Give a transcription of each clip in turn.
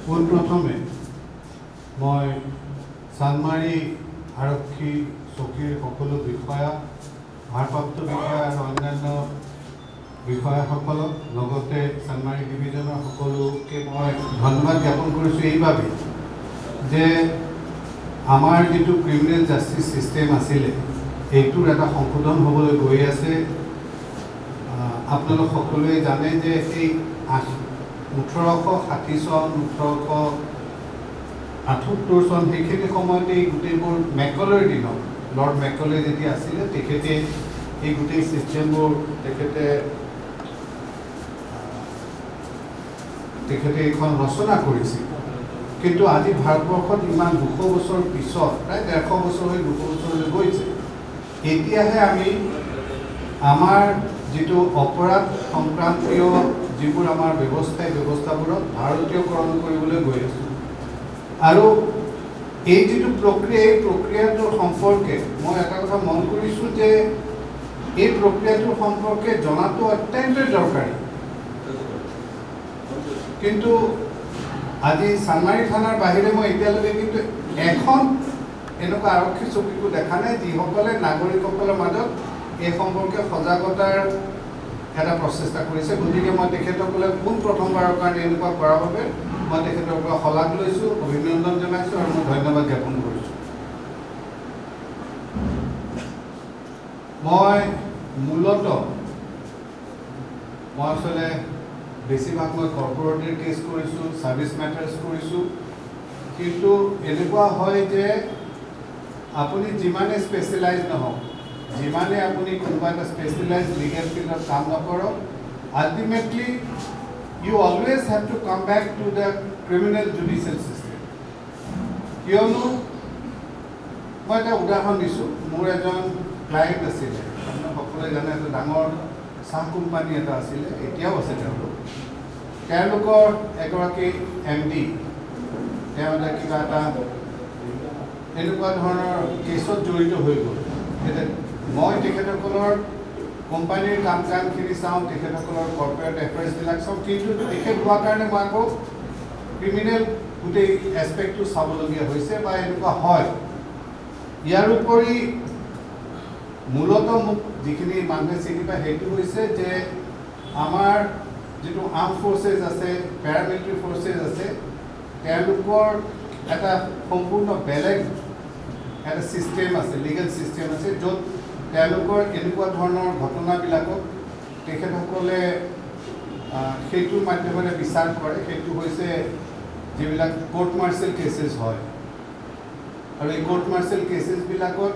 পোনপ্ৰথমে মই চানমাৰী আৰক্ষী চকীৰ সকলো বিষয়া ভাৰপ্ৰাপ্ত বিষয়া আৰু অন্যান্য বিষয়াসকলক লগতে চানমাৰী ডিভিজনৰ সকলোকে মই ধন্যবাদ জ্ঞাপন কৰিছোঁ এইবাবে যে আমাৰ যিটো ক্ৰিমিনেল জাষ্টিচ চিষ্টেম আছিলে এইটোৰ এটা সংশোধন হ'বলৈ গৈ আছে। আপোনালোক সকলোৱে জানে যে এই 1860 চন 1878 চন সেইখিনি সময়তে গোটেইবোৰ মেকলেৰ দিনত লৰ্ড মেকলে যেতিয়া আছিলে তেখেতে এই গোটেই চিষ্টেমবোৰ তেখেতে এইখন ৰচনা কৰিছিল। কিন্তু আজি ভাৰতবৰ্ষত ইমান 200 বছৰ পিছত প্ৰায় 150 বছৰ হৈ 200 বছৰলৈ গৈছে, এতিয়াহে আমি আমাৰ যিটো অপৰাধ সংক্ৰান্তীয় যিবোৰ আমাৰ ব্যৱস্থাবোৰত ভাৰতীয়কৰণ কৰিবলৈ গৈ আছোঁ। আৰু এই যিটো প্ৰক্ৰিয়া এই প্ৰক্ৰিয়াটোৰ সম্পৰ্কে মই এটা কথা মন কৰিছোঁ যে এই প্ৰক্ৰিয়াটোৰ সম্পৰ্কে জনাটো অত্যন্ত দৰকাৰী। কিন্তু আজি চানমাৰী থানাৰ বাহিৰে মই এতিয়ালৈকে কিন্তু এখন এনেকুৱা আৰক্ষী চকীকো দেখা নাই যিসকলে নাগৰিকসকলৰ মাজত এই সম্পৰ্কে সজাগতাৰ এটা প্ৰচেষ্টা কৰিছে। গতিকে মই তেখেতসকলে প্ৰথমবাৰৰ কাৰণে এনেকুৱা কৰাৰ বাবে মই তেখেতৰ পৰা শলাগ লৈছোঁ, অভিনন্দন জনাইছোঁ আৰু মই ধন্যবাদ জ্ঞাপন কৰিছোঁ। মই মূলতঃ আচলতে বেছিভাগ মই কৰ্পৰেটিভ কেছ কৰিছোঁ, ছাৰ্ভিচ মেটাৰ্ছ কৰিছোঁ। কিন্তু এনেকুৱা হয় যে আপুনি যিমানে স্পেচিয়েলাইজ নহওক, যিমানে আপুনি কোনোবা এটা স্পেচিয়েলাইজ লিগেল ফিল্ডত কাম নকৰক, ultimately you always have to come back to the criminal judicial system. কিয়নো মই এটা উদাহৰণ দিছোঁ। মোৰ এজন ক্লায়েণ্ট আছিলে, আপোনালোক সকলোৱে জানে এটা ডাঙৰ চাহ কোম্পানী এটা আছিলে, এতিয়াও আছে তেওঁলোকৰ এগৰাকী MD তেওঁ কিবা এটা এনেকুৱা ধৰণৰ কেছত জড়িত হৈ গ'ল। মই তেখেতসকলৰ কোম্পানীৰ কাম কাজখিনি চাওঁ, তেখেতসকলৰ কৰ্পৰেট এফেয়াৰ্ছবিলাক চাওঁ, কিন্তু তেখেত হোৱাৰ কাৰণে মই আকৌ ক্ৰিমিনেল গোটেই এছপেক্টটো চাবলগীয়া হৈছে বা এনেকুৱা হয়। ইয়াৰ উপৰি মূলতঃ মোক যিখিনি মানুহে চিনি পায় সেইটো হৈছে যে আমাৰ যিটো আৰ্ম ফ'ৰ্চেছ আছে, পেৰামিলিটাৰী ফ'ৰ্চেছ আছে, তেওঁলোকৰ এটা সম্পূৰ্ণ বেলেগ এটা ছিষ্টেম আছে, লিগেল ছিষ্টেম আছে, য'ত তেওঁলোকৰ এনেকুৱা ধৰণৰ ঘটনাবিলাকক তেখেতসকলে সেইটোৰ মাধ্যমেৰে বিচাৰ কৰে। সেইটো হৈছে যিবিলাক কোৰ্ট মাৰ্চিয়েল কেছেছ হয়। আৰু এই কোৰ্ট মাৰ্চিয়েল কেছেছবিলাকত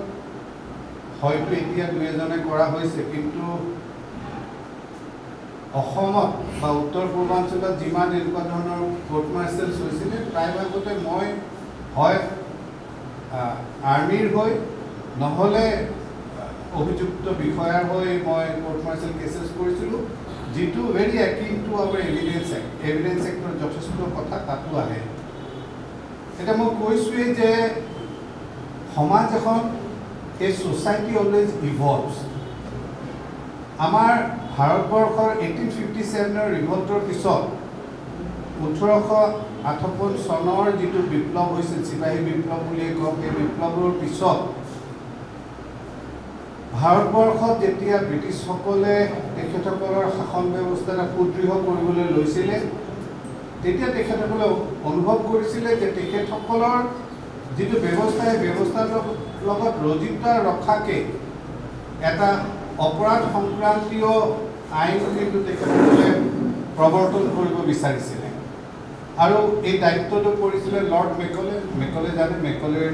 হয়তো এতিয়া 2-এজনে কৰা হৈছে, কিন্তু অসমত বা উত্তৰ পূৰ্বাঞ্চলত যিমান এনেকুৱা ধৰণৰ কোৰ্ট মাৰ্চিয়েলছ হৈছিলে প্ৰায়ভাগতে মই হয় আৰ্মিৰ হৈ নহ'লে অভিযুক্ত বিষয়াৰ হৈ মই কোৰ্ট মাৰ্চিয়েল কেছেছ কৰিছিলোঁ, যিটো very akin to our evidence act. Evidence এক্টৰ যথেষ্ট কথা তাতো আহে। এতিয়া মই কৈছোঁৱেই যে সমাজ এখন এই ছ'চাইটি অলৱেজ ইভলভছ। আমাৰ ভাৰতবৰ্ষৰ 1857 ৰিভল্টৰ পিছত 1858 চনৰ যিটো বিপ্লৱ হৈছিল, চিপাহী বিপ্লৱ বুলিয়ে কওক, সেই বিপ্লৱৰ পিছত ভাৰতবৰ্ষত যেতিয়া ব্ৰিটিছসকলে তেখেতসকলৰ শাসন ব্যৱস্থা এটা সুদৃঢ় কৰিবলৈ লৈছিলে, তেতিয়া তেখেতসকলে অনুভৱ কৰিছিলে যে তেখেতসকলৰ যিটো ব্যৱস্থা, সেই ব্যৱস্থাৰ লগত ৰজিতা ৰখাকে এটা অপৰাধ সংক্ৰান্তীয় আইন কিন্তু তেখেতসকলে প্ৰৱৰ্তন কৰিব বিচাৰিছিলে। আৰু এই দায়িত্বটো পৰিছিলে লৰ্ড মেকলে জানে, মেকলেৰ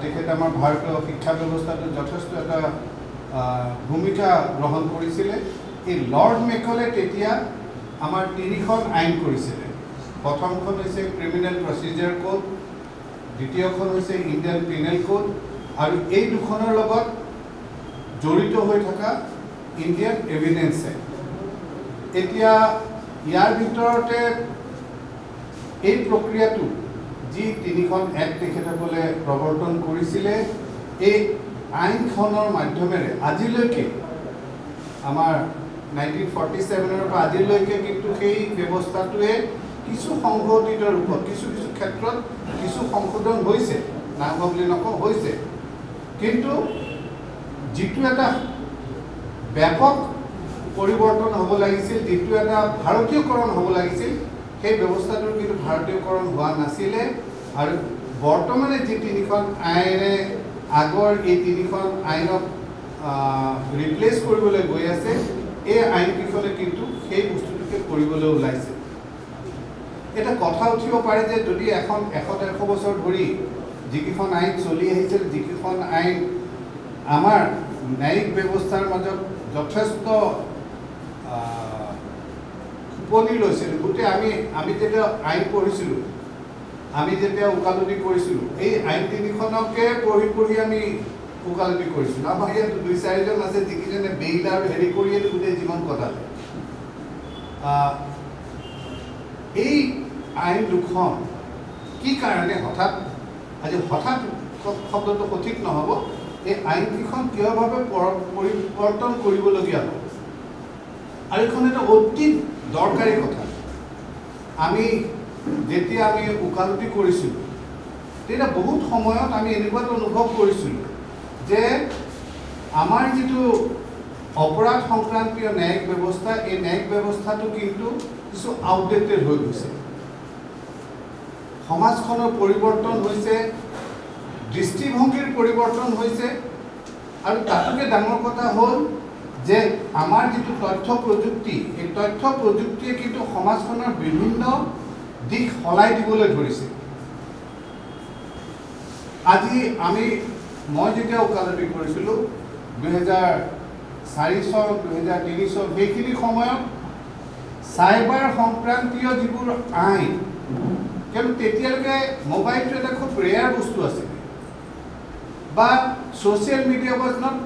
তেখেতে আমাৰ ভাৰতীয় শিক্ষা ব্যৱস্থাটো যথেষ্ট এটা ভূমিকা গ্ৰহণ কৰিছিলে। এই লৰ্ড মেকলে তেতিয়া আমাৰ 3খন আইন কৰিছিলে। প্ৰথমখন হৈছে ক্ৰিমিনেল প্ৰচিডিউৰ কোড, দ্বিতীয়খন হৈছে ইণ্ডিয়ান পিনেল কোড, আৰু এই দুখনৰ লগত জড়িত হৈ থকা ইণ্ডিয়ান এভিডেন্স এক্ট। এতিয়া ইয়াৰ ভিতৰতে এই প্ৰক্ৰিয়াটো যি 3খন এক্ট তেখেতসকলে প্ৰৱৰ্তন কৰিছিলে, এই আইনখনৰ মাধ্যমেৰে আজিলৈকে আমাৰ 1947 পৰা আজিলৈকে কিন্তু সেই ব্যৱস্থাটোৱে কিছু সংশোধিত ৰূপত কিছু ক্ষেত্ৰত কিছু সংশোধন হৈছে, নাহোৱা বুলি নকওঁ, হৈছে। কিন্তু যিটো এটা ব্যাপক পৰিৱৰ্তন হ'ব লাগিছিল, যিটো এটা ভাৰতীয়কৰণ হ'ব লাগিছিল, সেই ব্যৱস্থাটোৰ কিন্তু ভাৰতীয়কৰণ হোৱা নাছিলে। আৰু বৰ্তমানে যি তিনিখন আইনে আগৰ এই তিনিখন আইনক ৰিপ্লেচ কৰিবলৈ গৈ আছে, এই আইনকেইখনে কিন্তু সেই বস্তুটোকে কৰিবলৈ ওলাইছে। এটা কথা উঠিব পাৰে যে যদি এখন 100-150 বছৰ ধৰি যিকেইখন আইন চলি আহিছিল, যিকেইখন আইন আমাৰ ন্যায়িক ব্যৱস্থাৰ মাজত যথেষ্ট উপনী লৈছিলোঁ, গোটেই আমি যেতিয়া আইন পঢ়িছিলোঁ, আমি যেতিয়া ওকালতি কৰিছিলোঁ, এই আইন তিনিখনকে পঢ়ি আমি ওকালতি কৰিছিলোঁ। আমাৰ ইয়াত 2-4জন আছে যিকেইজনে বেইল আৰু হেৰি কৰিয়ে গোটেই জীৱন কটালে। এই আইন দুখন কি কাৰণে হঠাৎ শব্দটো সঠিক নহ'ব, এই আইনকেইখন কিয়ভাৱে পৰিৱৰ্তন কৰিবলগীয়া হ'ল, আৰু এইখন এটা অতি দৰকাৰী কথা। যেতিয়া আমি ওকালতি কৰিছিলোঁ, তেতিয়া বহুত সময়ত আমি এনেকুৱা অনুভৱ কৰিছিলোঁ যে আমাৰ যিটো অপৰাধ সংক্ৰান্তীয় ন্যায়িক ব্যৱস্থা, এই ন্যায়িক ব্যৱস্থাটো কিন্তু কিছু আউটডেটেড হৈ গৈছে। সমাজখনৰ পৰিৱৰ্তন হৈছে, দৃষ্টিভংগীৰ পৰিৱৰ্তন হৈছে, আৰু তাতোকে ডাঙৰ কথা হ'ল যে আমাৰ যিটো তথ্য প্ৰযুক্তি, এই তথ্য প্ৰযুক্তিয়ে কিন্তু সমাজখনৰ বিভিন্ন দিশ সলাই দিবলৈ ধৰিছে। আজি মই যেতিয়া ওকালতি কৰিছিলোঁ 2004 চন 2003 চন, সেইখিনি সময়ত চাইবাৰ সংক্ৰান্তীয় যিবোৰ আইন, কিন্তু তেতিয়ালৈকে মোবাইলটো এটা খুব ৰেয়াৰ বস্তু আছিল, বা social media was not,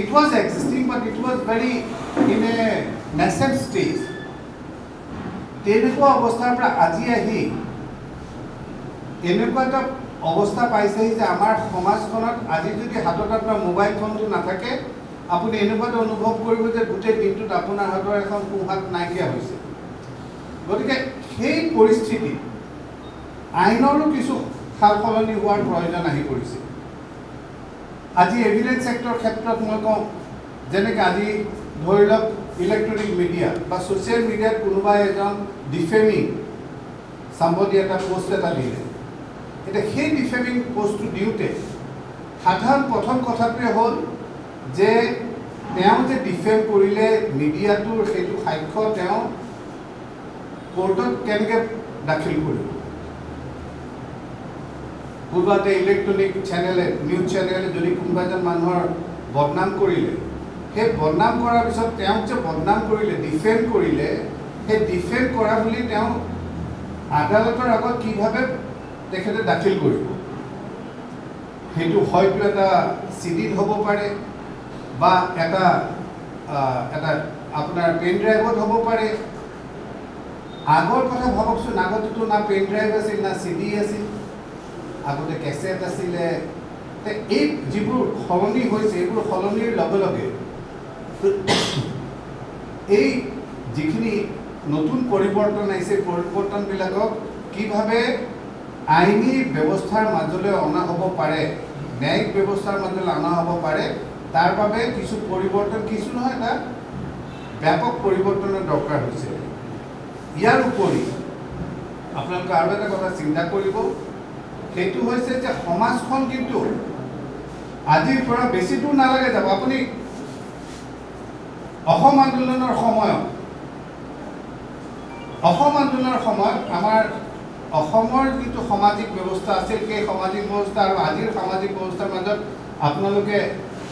it was existing but it was very in a nascent stage. তেনেকুৱা অৱস্থাৰ পৰা আজি আহি এনেকুৱা এটা অৱস্থা পাইছেহি যে আমাৰ সমাজখনত আজি যদি হাতত আপোনাৰ মোবাইল ফোনটো নাথাকে, আপুনি এনেকুৱা এটা অনুভৱ কৰিব যে গোটেই দিনটোত আপোনাৰ হাতৰ এখন সোঁহাত নাইকিয়া হৈছে। গতিকে সেই পৰিস্থিতি আইনৰো কিছু সাল সলনি হোৱাৰ প্ৰয়োজন আহি পৰিছে। আজি এভিডেন্স এক্টৰ ক্ষেত্ৰত মই কওঁ, যেনেকৈ আজি ধৰি লওক ইলেক্ট্ৰনিক মিডিয়া বা ছ'চিয়েল মিডিয়াত কোনোবাই এজন ডিফেমিং চাম্বডি এটা পোষ্ট এটা দিলে, এতিয়া সেই ডিফেমিং পোষ্টটো দিওঁতে সাধাৰণ প্ৰথম কথাটোৱে হ'ল যে তেওঁ যে ডিফেম কৰিলে, মিডিয়াটোৰ সেইটো সাক্ষ্য তেওঁ কোৰ্টত কেনেকৈ দাখিল কৰিব। কোনোবা এটা ইলেক্ট্ৰনিক চেনেলে, নিউজ চেনেলে যদি কোনোবা এজন মানুহৰ বদনাম কৰিলে, সেই বদনাম কৰাৰ পিছত তেওঁক যে বদনাম কৰিলে, ডিফেম কৰিলে, সেই ডিফেম কৰা বুলি তেওঁ আদালতৰ আগত কিভাৱে তেখেতে দাখিল কৰিব। সেইটো হয়তো এটা চিডিত হ'ব পাৰে, বা এটা আপোনাৰ পেন ড্ৰাইভত হ'ব পাৰে। আগৰ কথা ভাবকচোন, আগতেতো না পেন ড্ৰাইভ আছিল, না চিডি আছিল, আগতে কেছেট আছিলে। এই যিবোৰ সলনি হৈছে, এইবোৰ সলনিৰ লগে লগে এই যিখিনি নতুন পৰিৱৰ্তন আহিছে, পৰিৱৰ্তনবিলাকক কিভাৱে আইনী ব্যৱস্থাৰ মাজলৈ অনা হ'ব পাৰে, ন্যায়িক ব্যৱস্থাৰ মাজলৈ অনা হ'ব পাৰে, তাৰ বাবে কিছু পৰিৱৰ্তন, কিছু নহয় এটা ব্যাপক পৰিৱৰ্তনৰ দৰকাৰ হৈছে। ইয়াৰ উপৰি আপোনালোকে আৰু এটা কথা চিন্তা কৰিব, সেইটো হৈছে যে সমাজখন কিন্তু আজিৰ পৰা বেছি দূৰ নালাগে যাব। আপুনি অসম আন্দোলনৰ সময়ত আমাৰ অসমৰ যিটো সামাজিক ব্যৱস্থা আছিল, সেই সামাজিক ব্যৱস্থা আৰু আজিৰ সামাজিক ব্যৱস্থাৰ মাজত আপোনালোকে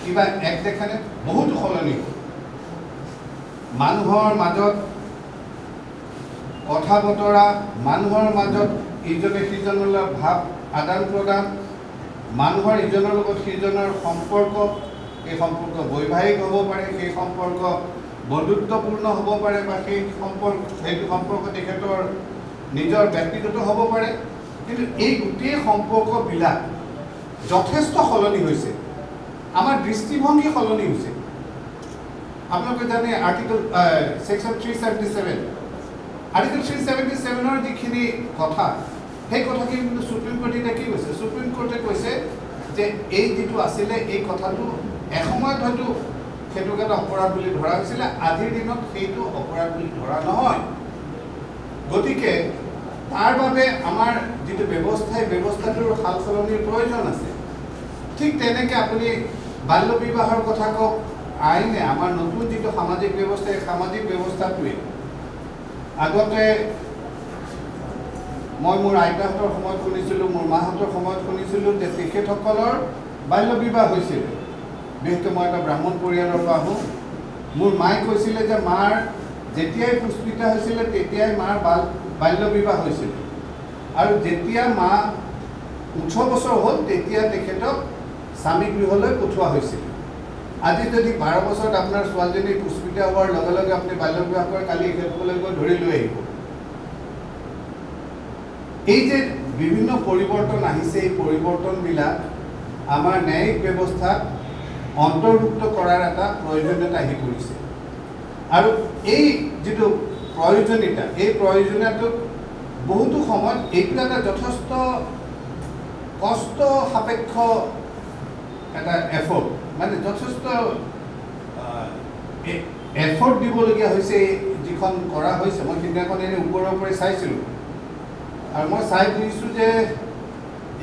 কিবা এক দেখানে? বহুতো সলনি হ'ল। মানুহৰ মাজত কথা বতৰা, মানুহৰ মাজত ইজনে সিজনলৈ ভাৱ আদান প্ৰদান, মানুহৰ ইজনৰ লগত সিজনৰ সম্পৰ্ক, এই সম্পৰ্ক বৈবাহিক হ'ব পাৰে, সেই সম্পৰ্ক বন্ধুত্বপূৰ্ণ হ'ব পাৰে, বা সেইটো সম্পৰ্ক তেখেতৰ নিজৰ ব্যক্তিগত হ'ব পাৰে। কিন্তু এই গোটেই সম্পৰ্কবিলাক যথেষ্ট সলনি হৈছে, আমাৰ দৃষ্টিভংগী সলনি হৈছে। আপোনালোকে জানে আৰ্টিকল ছেকশ্যন 377 আৰ্টিকল 377 যিখিনি কথা সেই কথাখিনি কিন্তু সুপ্ৰিম কোৰ্টে এতিয়া কি কৈছে সুপ্ৰিম কোৰ্টে কৈছে যে এই যিটো আছিলে এই কথাটো এসময়ত হয়তো সেইটোক এটা অপৰাধ বুলি ধৰা হৈছিলে আজিৰ দিনত সেইটো অপৰাধ বুলি ধৰা নহয় গতিকে তাৰ বাবে আমাৰ যিটো ব্যৱস্থাটোৰ সাল সলনিৰ প্ৰয়োজন আছে ঠিক তেনেকৈ আপুনি বাল্য বিবাহৰ কথা কওক আইনে আমাৰ নতুন যিটো সামাজিক ব্যৱস্থা এই সামাজিক ব্যৱস্থাটোৱে আগতে মই মোৰ আইতাহঁতৰ সময়ত শুনিছিলোঁ মোৰ মাহঁতৰ সময়ত শুনিছিলোঁ যে তেখেতসকলৰ বাল্য বিবাহ হৈছিল বিশেষকৈ মই এটা ব্ৰাহ্মণ পৰিয়ালৰ পৰা আহোঁ মোৰ মায়ে কৈছিলে যে মাৰ যেতিয়াই পুষ্পিতা হৈছিলে তেতিয়াই মাৰ বাল্য বিবাহ হৈছিল আৰু যেতিয়া মা 18 বছৰ হ'ল তেতিয়া তেখেতক স্বামী গৃহলৈ পঠোৱা হৈছিল আজি যদি 12 বছৰত আপোনাৰ ছোৱালীজনী পুষ্পিতা হোৱাৰ লগে লগে আপুনি বাল্য বিবাহ কৰে কালি তেখেতসকলে গৈ ধৰি লৈ আহিব এই যে বিভিন্ন পৰিৱৰ্তন আহিছে এই পৰিৱৰ্তনবিলাক আমাৰ ন্যায়িক ব্যৱস্থাত অন্তৰ্ভুক্ত কৰাৰ এটা প্ৰয়োজনীয়তা আহি পৰিছে আৰু এই যিটো প্ৰয়োজনীয়তা এই প্ৰয়োজনীয়তাটোক বহুতো সময়ত এইটো এটা যথেষ্ট কষ্ট সাপেক্ষ এটা এফৰ্ট মানে যথেষ্ট এফৰ্ট দিবলগীয়া হৈছে যিখন কৰা হৈছে মই সিদিনাখন এনেই ওপৰৰ পৰা চাইছিলোঁ আৰু মই চাই বুজিছোঁ যে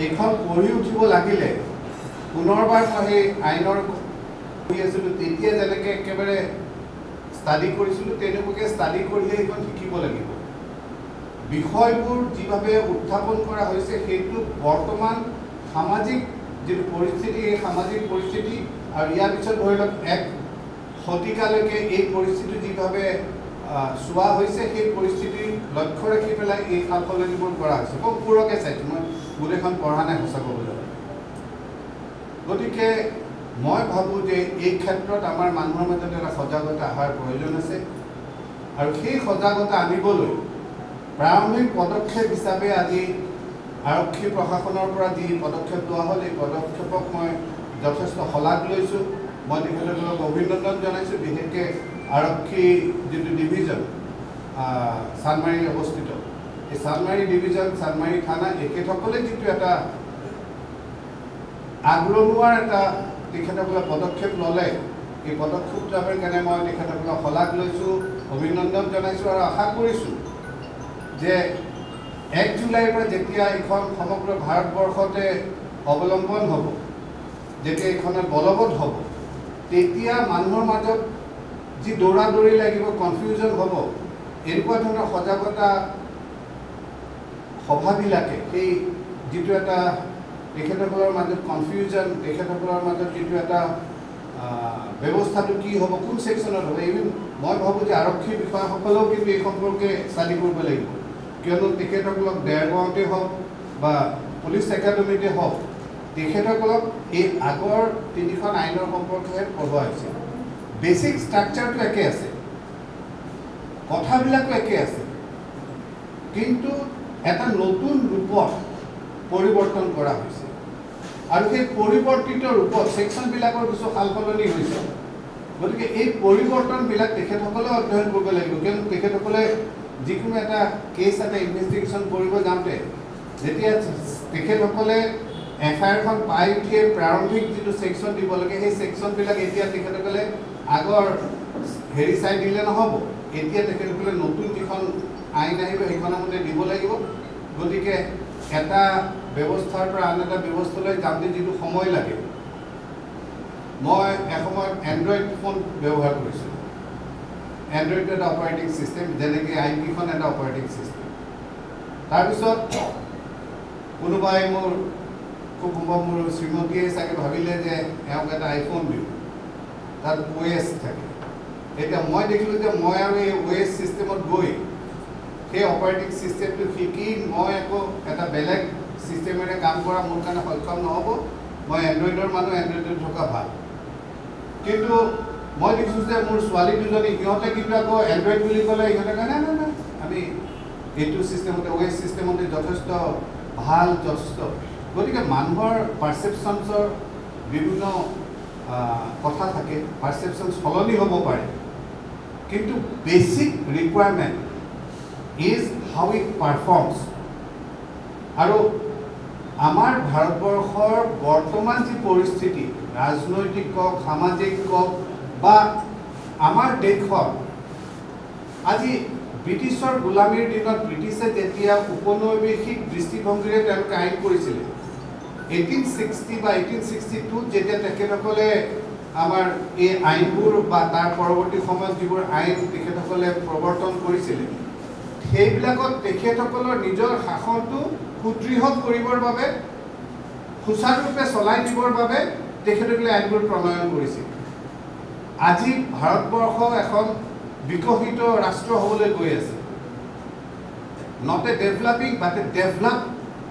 এইখন পঢ়ি উঠিব লাগিলে পুনৰবাৰ মই সেই আইনৰ পঢ়ি আছিলোঁ তেতিয়া যেনেকৈ একেবাৰে ষ্টাডি কৰিছিলোঁ তেনেকুৱাকৈ ষ্টাডি কৰিলে এইখন শিকিব লাগিব বিষয়বোৰ যিভাৱে উত্থাপন কৰা হৈছে সেইটো বৰ্তমান সামাজিক যিটো পৰিস্থিতি এই সামাজিক পৰিস্থিতি আৰু ইয়াৰ পিছত ধৰি লওক এক শতিকালৈকে এই পৰিস্থিতি যিভাৱে চোৱা হৈছে সেই পৰিস্থিতিৰ লক্ষ্য ৰাখি পেলাই এই সাল সলনিবোৰ কৰা হৈছে মই পুৰকৈ চাইছোঁ মই গোটেইখন পঢ়া নাই সঁচা ক'বলৈ গতিকে মই ভাবোঁ যে এই ক্ষেত্ৰত আমাৰ মানুহৰ মাজত এটা সজাগতা অহাৰ প্ৰয়োজন আছে আৰু সেই সজাগতা আনিবলৈ প্ৰাৰম্ভিক পদক্ষেপ হিচাপে আজি আৰক্ষী প্ৰশাসনৰ পৰা যি পদক্ষেপ লোৱা হ'ল এই পদক্ষেপক মই যথেষ্ট শলাগ লৈছোঁ মই তেখেতসকলক অভিনন্দন জনাইছোঁ বিশেষকৈ আৰক্ষী যিটো ডিভিজন চানমাৰীত অৱস্থিত এই চানমাৰী ডিভিজন চানমাৰী থানা এখেতসকলে যিটো এটা আগৰণুৱাৰ এটা তেখেতসকলে পদক্ষেপ ল'লে এই পদক্ষেপটোৰ কাৰণে মই তেখেতসকলক শলাগ লৈছোঁ অভিনন্দন জনাইছোঁ আৰু আশা কৰিছোঁ যে 1 জুলাইৰ পৰা যেতিয়া এইখন সমগ্ৰ ভাৰতবৰ্ষতে অৱলম্বন হ'ব যেতিয়া এইখনত বলবৎ হ'ব তেতিয়া মানুহৰ মাজত যি দৌৰা দৌৰি লাগিব কনফিউজন হ'ব এনেকুৱা ধৰণৰ সজাগতা সভাবিলাকে সেই যিটো এটা তেখেতসকলৰ মাজত কনফিউজন তেখেতসকলৰ মাজত যিটো এটা ব্যৱস্থাটো কি হ'ব কোন ছেকশ্যনত হ'ব ইভিন মই ভাবোঁ যে আৰক্ষী বিষয়াসকলেও কিন্তু এই সম্পৰ্কে ষ্টাডি কৰিব লাগিব কিয়নো তেখেতসকলক দেৰগাঁৱতে হওক বা পুলিচ একাডেমিতে হওক তেখেতসকলক এই আগৰ 3খন আইনৰ সম্পৰ্কেহে পঢ়োৱা হৈছে বেছিক ষ্ট্ৰাকচাৰটো একে আছে কথাবিলাকো একে আছে কিন্তু এটা নতুন ৰূপত পৰিৱৰ্তন কৰা হৈছে আৰু সেই পৰিৱৰ্তিত ৰূপত ছেকশ্যনবিলাকৰ কিছু সাল সলনি হৈছে গতিকে এই পৰিৱৰ্তনবিলাক তেখেতসকলেও অধ্যয়ন কৰিব লাগিব কিয়নো তেখেতসকলে যিকোনো এটা কেছ এটা ইনভেষ্টিগেশ্যন কৰিব যাওঁতে যেতিয়া তেখেতসকলে এফআইআৰখন পাই উঠিয়ে প্ৰাৰম্ভিক যিটো ছেকশ্যন দিব লাগে সেই ছেকশ্যনবিলাক এতিয়া তেখেতসকলে আগৰ হেৰি চাই দিলে নহ'ব এতিয়া তেখেতসকলে নতুন যিখন আইন আহিব সেইখনৰ মতে দিব লাগিব গতিকে এটা ব্যৱস্থাৰ পৰা আন এটা ব্যৱস্থালৈ যাওঁতে যিটো সময় লাগে মই এসময়ত এণ্ড্ৰইড ফোন ব্যৱহাৰ কৰিছিলোঁ এণ্ড্ৰইড এটা অপাৰেটিং ছিষ্টেম যেনেকৈ আইপিখন এটা অপাৰেটিং ছিষ্টেম তাৰপিছত কোনোবাই মোৰ খুব সম্ভৱ মোৰ শ্ৰীমতীয়ে চাগে ভাবিলে যে এওঁক এটা আইফোন দিওঁ তাত OS থাকে এতিয়া মই দেখিলোঁ যে মই আৰু এই OS ছিষ্টেমত গৈ সেই অপাৰেটিং ছিষ্টেমটো শিকি মই আকৌ এটা বেলেগ ছিষ্টেমেৰে কাম কৰা মোৰ কাৰণে সক্ষম নহ'ব মই এণ্ড্ৰইডৰ মানুহ এণ্ড্ৰইডত থকা ভাল কিন্তু মই দেখিছোঁ যে মোৰ ছোৱালী দুজনী সিহঁতে কিন্তু আকৌ এণ্ড্ৰইড বুলি ক'লে সিহঁতে কয় নাই নাই নাই আমি এইটো ছিষ্টেমতে OS ছিষ্টেমতে যথেষ্ট ভাল যথেষ্ট গতিকে মানুহৰ পাৰ্চেপশ্যনছৰ বিভিন্ন কথা থাকে পাৰ্চেপশ্যন সলনি হ'ব পাৰে কিন্তু basic requirement is how it performs. আৰু আমাৰ ভাৰতবৰ্ষৰ বৰ্তমান যি পৰিস্থিতি ৰাজনৈতিক কক সামাজিক কক বা আমাৰ দেশত আজি ব্ৰিটিছৰ গোলামীৰ দিনত ব্ৰিটিছে যেতিয়া উপনিৱেশিক দৃষ্টিভংগীৰে তেওঁলোকে আইন কৰিছিল 1860 বা 1862 যেতিয়া তেখেতসকলে আমাৰ এই আইনবোৰ বা তাৰ পৰৱৰ্তী সময়ত যিবোৰ আইন তেখেতসকলে প্ৰৱৰ্তন কৰিছিল সেইবিলাকত তেখেতসকলৰ নিজৰ শাসনটো সুদৃঢ় কৰিবৰ বাবে সুচাৰুৰূপে চলাই দিবৰ বাবে তেখেতসকলে আইনবোৰ প্ৰণয়ন কৰিছিল আজি ভাৰতবৰ্ষ এখন বিকশিত ৰাষ্ট্ৰ হ'বলৈ গৈ আছে not a developing but A develop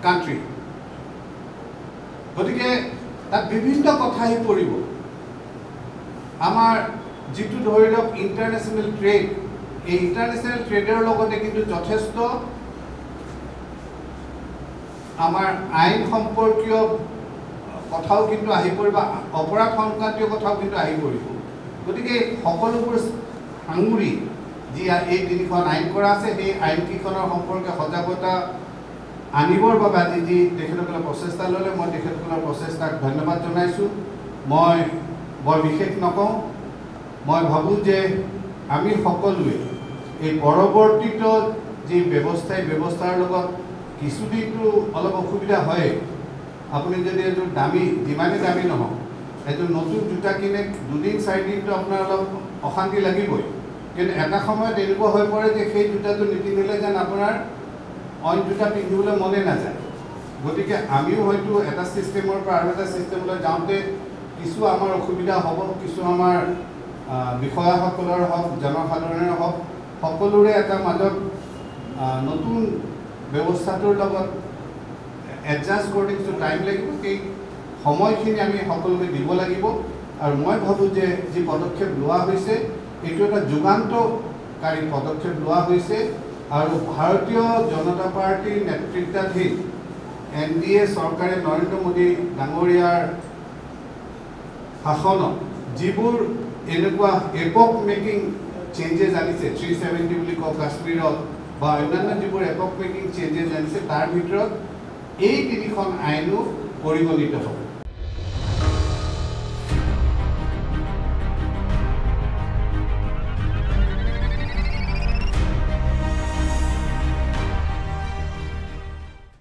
country গতিকে তাত বিভিন্ন কথা আহি পৰিব আমাৰ যিটো ধৰি লওক ইণ্টাৰনেশ্যনেল ট্ৰেড এই ইণ্টাৰনেশ্যনেল ট্ৰেডৰ লগতে কিন্তু যথেষ্ট আমাৰ আইন সম্পৰ্কীয় কথাও কিন্তু আহি পৰিব অপৰাধ সংক্ৰান্তীয় কথাও কিন্তু আহি পৰিব গতিকে সকলোবোৰ সাঙুৰি যি এই তিনিখন আইন কৰা আছে সেই আইনকেইখনৰ সম্পৰ্কে সজাগতা আনিবৰ বাবে আজি যি তেখেতসকলে প্ৰচেষ্টা ল'লে মই তেখেতসকলৰ প্ৰচেষ্টাক ধন্যবাদ জনাইছোঁ মই বৰ বিশেষ নকওঁ মই ভাবোঁ যে আমি সকলোৱে এই পৰৱৰ্তীত যি ব্যৱস্থাৰ লগত কিছুদিনটো অলপ অসুবিধা হয় আপুনি যদি এযোৰ দামী যিমানেই দামী নহওক এযোৰ নতুন জোতা কিনে 2 দিন 4 দিনটো আপোনাৰ অলপ অশান্তি লাগিবই কিন্তু এটা সময়ত এনেকুৱা হৈ পৰে যে সেই জোতাটো নিপিন্ধিলে যেন আপোনাৰ অইন জোতা পিন্ধিবলৈ মনে নাযায় গতিকে আমিও হয়তো এটা ছিষ্টেমৰ পৰা আৰু এটা ছিষ্টেমলৈ যাওঁতে কিছু আমাৰ অসুবিধা হ'ব কিছু আমাৰ বিষয়াসকলৰ হওক জনসাধাৰণৰ হওক সকলোৰে এটা মাজত নতুন ব্যৱস্থাটোৰ লগত এডজাষ্ট কৰোঁতে কিছু টাইম লাগিব সেই সময়খিনি আমি সকলোকে দিব লাগিব আৰু মই ভাবোঁ যে যি পদক্ষেপ লোৱা হৈছে এইটো এটা যুগান্তকাৰী পদক্ষেপ লোৱা হৈছে আৰু ভাৰতীয় জনতা পাৰ্টীৰ নেতৃত্বাধীন NDA চৰকাৰে নৰেন্দ্ৰ মোদী ডাঙৰীয়াৰ শাসনত যিবোৰ এনেকুৱা এপক মেকিং চেঞ্জেছ আনিছে 370 বুলি কওঁ কাশ্মীৰত বা অন্যান্য যিবোৰ এপক মেকিং চেঞ্জেছ আনিছে তাৰ ভিতৰত এই তিনিখন আইনো পৰিগণিত হ'ব